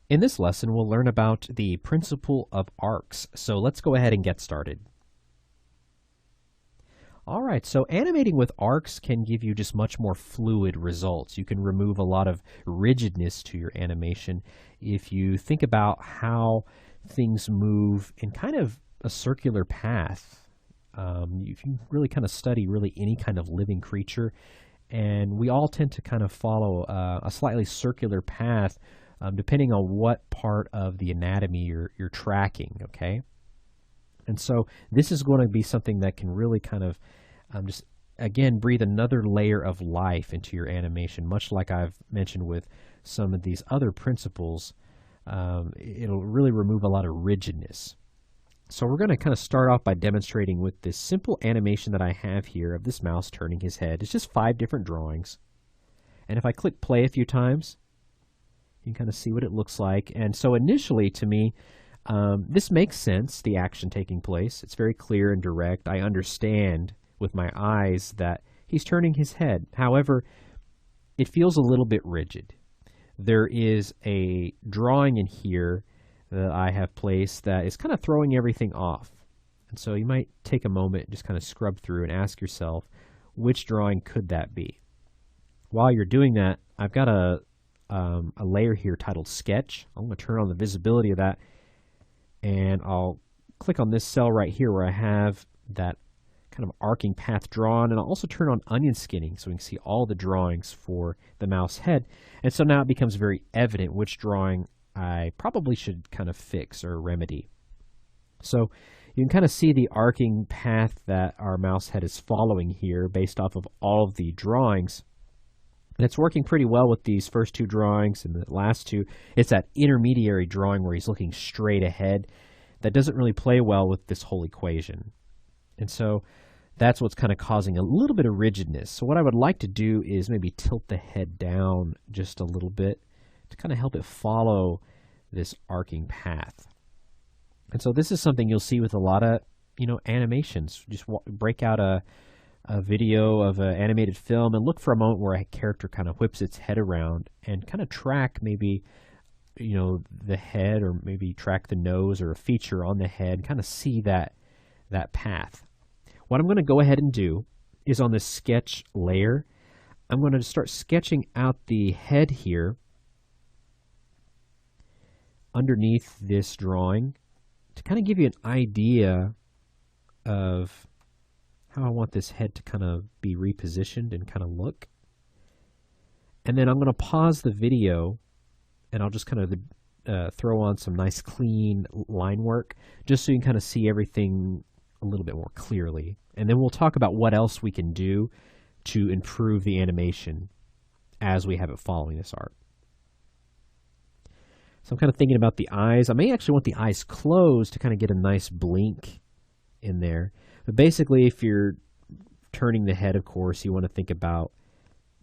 In this lesson, we'll learn about the principle of arcs. So let's go ahead and get started. All right, so animating with arcs can give you just much more fluid results. You can remove a lot of rigidness to your animation if you think about how things move in kind of a circular path. You can really kind of study really any kind of living creature, and we all tend to kind of follow a slightly circular path depending on what part of the anatomy you're tracking, okay? And so this is going to be something that can really kind of just, again, breathe another layer of life into your animation, much like I've mentioned with some of these other principles. It'll really remove a lot of rigidness. So we're going to kind of start off by demonstrating with this simple animation that I have here of this mouse turning his head. It's just 5 different drawings. And if I click play a few times, you can kind of see what it looks like. And so initially, to me, this makes sense, the action taking place. It's very clear and direct. I understand with my eyes that he's turning his head. However, it feels a little bit rigid. There is a drawing in here that I have placed that is kind of throwing everything off. And so you might take a moment and just kind of scrub through and ask yourself, which drawing could that be? While you're doing that, I've got a layer here titled Sketch. I'm going to turn on the visibility of that, and I'll click on this cell right here where I have that kind of arcing path drawn, and I'll also turn on onion skinning so we can see all the drawings for the mouse head. And so now it becomes very evident which drawing I probably should kind of fix or remedy. So you can kind of see the arcing path that our mouse head is following here based off of all of the drawings. And it's working pretty well with these first 2 drawings, and the last 2, it's that intermediary drawing where he's looking straight ahead. That doesn't really play well with this whole equation. And so that's what's kind of causing a little bit of rigidness. So what I would like to do is maybe tilt the head down just a little bit to kind of help it follow this arcing path. And so this is something you'll see with a lot of, animations. Just break out a video of an animated film and look for a moment where a character kind of whips its head around and kind of track maybe, the head, or maybe track the nose or a feature on the head, kind of see that path. What I'm going to go ahead and do is on this sketch layer, I'm going to start sketching out the head here underneath this drawing to kind of give you an idea of how I want this head to kind of be repositioned and kind of look. And then I'm going to pause the video, and I'll just kind of throw on some nice clean line work just so you can kind of see everything a little bit more clearly. And then we'll talk about what else we can do to improve the animation as we have it following this art. So I'm kind of thinking about the eyes. I may actually want the eyes closed to kind of get a nice blink in there. But basically, if you're turning the head, of course, you want to think about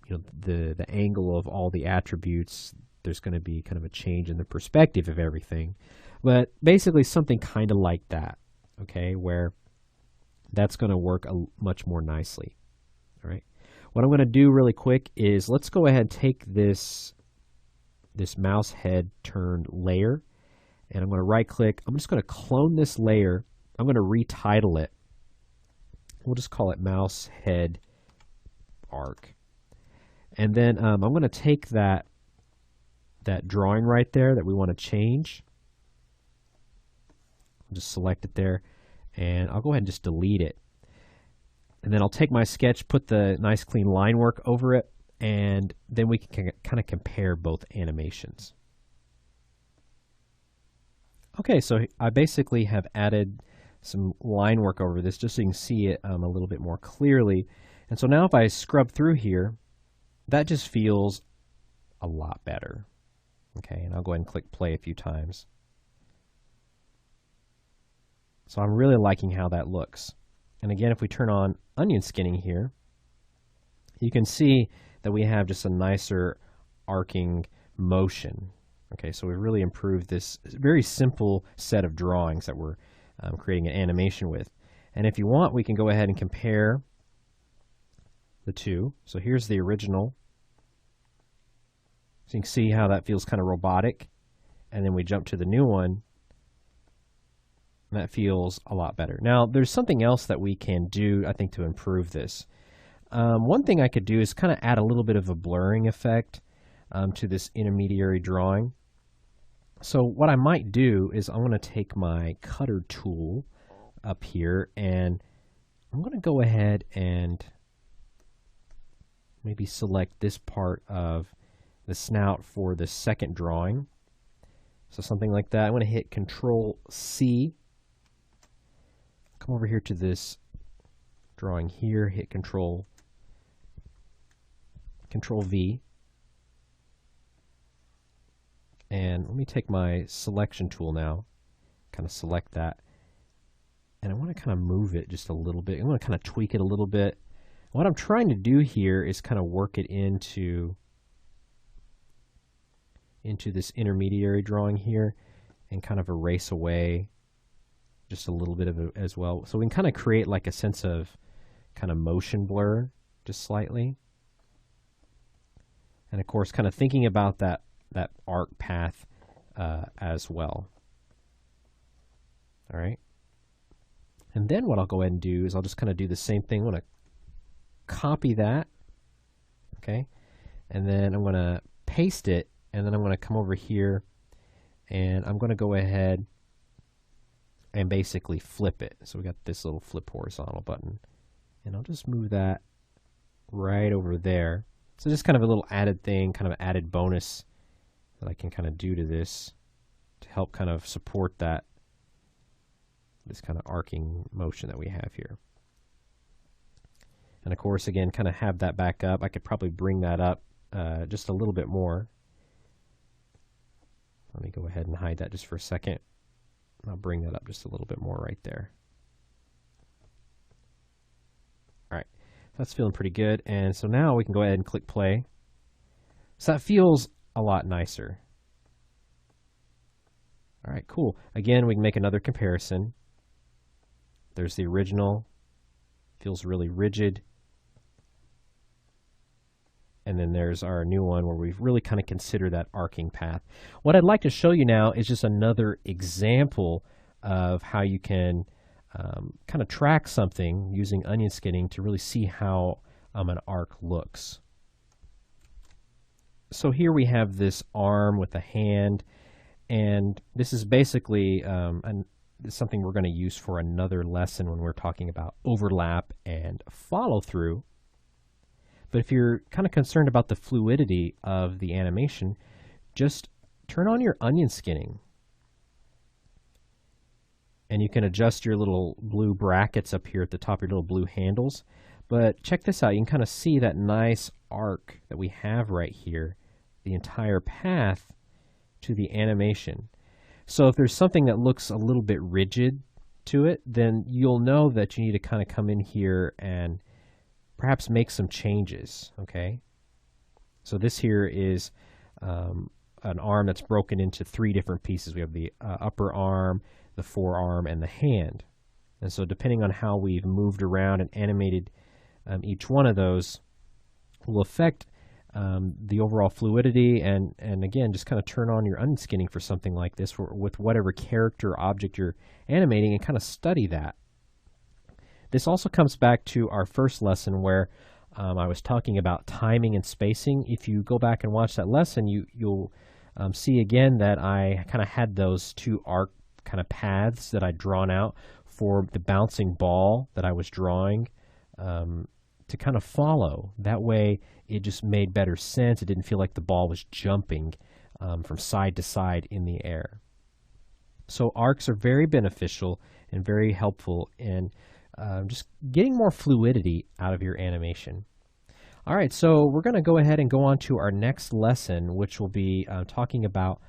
the angle of all the attributes. There's going to be kind of a change in the perspective of everything. But basically something kind of like that, okay, where that's going to work much more nicely. All right. What I'm going to do really quick is let's go ahead and take this mouse head turned layer, and I'm going to right click. I'm just going to clone this layer. I'm going to retitle it. We'll just call it mouse head arc. And then I'm going to take that drawing right there that we want to change. I'll just select it there, and I'll go ahead and just delete it. And then I'll take my sketch, put the nice clean line work over it, and then we can kind of compare both animations. Okay, so I basically have added some line work over this just so you can see it a little bit more clearly. And so now if I scrub through here, that just feels a lot better. Okay, and I'll go ahead and click play a few times. So I'm really liking how that looks. And again, if we turn on onion skinning here, you can see that we have just a nicer arcing motion. Okay, so we've really improved this very simple set of drawings that we're creating an animation with. And if you want, we can go ahead and compare the two. So here's the original. So you can see how that feels kind of robotic. and then we jump to the new one, and that feels a lot better. Now, there's something else that we can do, I think, to improve this. One thing I could do is kind of add a little bit of a blurring effect to this intermediary drawing. So what I might do is I'm going to take my cutter tool up here, and I'm going to go ahead and maybe select this part of the snout for the second drawing. So something like that. I'm going to hit Control C. Come over here to this drawing here, hit Control V. And let me take my selection tool now, kind of select that. And I want to kind of move it just a little bit. I want to kind of tweak it a little bit. What I'm trying to do here is kind of work it into this intermediary drawing here and kind of erase away just a little bit of it as well. So we can kind of create like a sense of kind of motion blur just slightly. And of course, kind of thinking about that arc path as well. All right. And then what I'll go ahead and do is I'll just kind of do the same thing. I'm going to copy that. Okay. And then I'm going to paste it. And then I'm going to come over here and I'm going to go ahead and basically flip it. So we got this little flip horizontal button. And I'll just move that right over there. So just kind of a little added thing, kind of added bonus that I can kind of do to this to help kind of support this kind of arcing motion that we have here. And of course, again, kind of have that back up. I could probably bring that up just a little bit more. Let me go ahead and hide that just for a second. I'll bring that up just a little bit more right there. All right, that's feeling pretty good. And so now we can go ahead and click play. So that feels a lot nicer. All right, cool. Again, we can make another comparison. There's the original. Feels really rigid. And then there's our new one where we've really kind of considered that arcing path. What I'd like to show you now is just another example of how you can kind of track something using onion skinning to really see how an arc looks. So here we have this arm with a hand, and this is basically something we're going to use for another lesson when we're talking about overlap and follow through. But if you're kind of concerned about the fluidity of the animation, just turn on your onion skinning. And you can adjust your little blue brackets up here at the top, your little blue handles. But check this out. You can kind of see that nice arc that we have right here, the entire path to the animation. So if there's something that looks a little bit rigid to it, then you'll know that you need to kind of come in here and perhaps make some changes, okay? So this here is an arm that's broken into 3 different pieces. We have the upper arm, the forearm, and the hand. And so depending on how we've moved around and animated each one of those will affect the overall fluidity, and again, just kind of turn on your onion skinning for something like this with whatever character or object you're animating and kind of study that. This also comes back to our first lesson where I was talking about timing and spacing. If you go back and watch that lesson, you'll see again that I kind of had those 2 arc kind of paths that I'd drawn out for the bouncing ball that I was drawing to kind of follow. That way it just made better sense. It didn't feel like the ball was jumping from side to side in the air. So arcs are very beneficial and very helpful in just getting more fluidity out of your animation. All right, so we're going to go ahead and go on to our next lesson, which will be talking about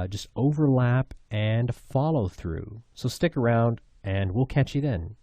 just overlap and follow through. So stick around and we'll catch you then.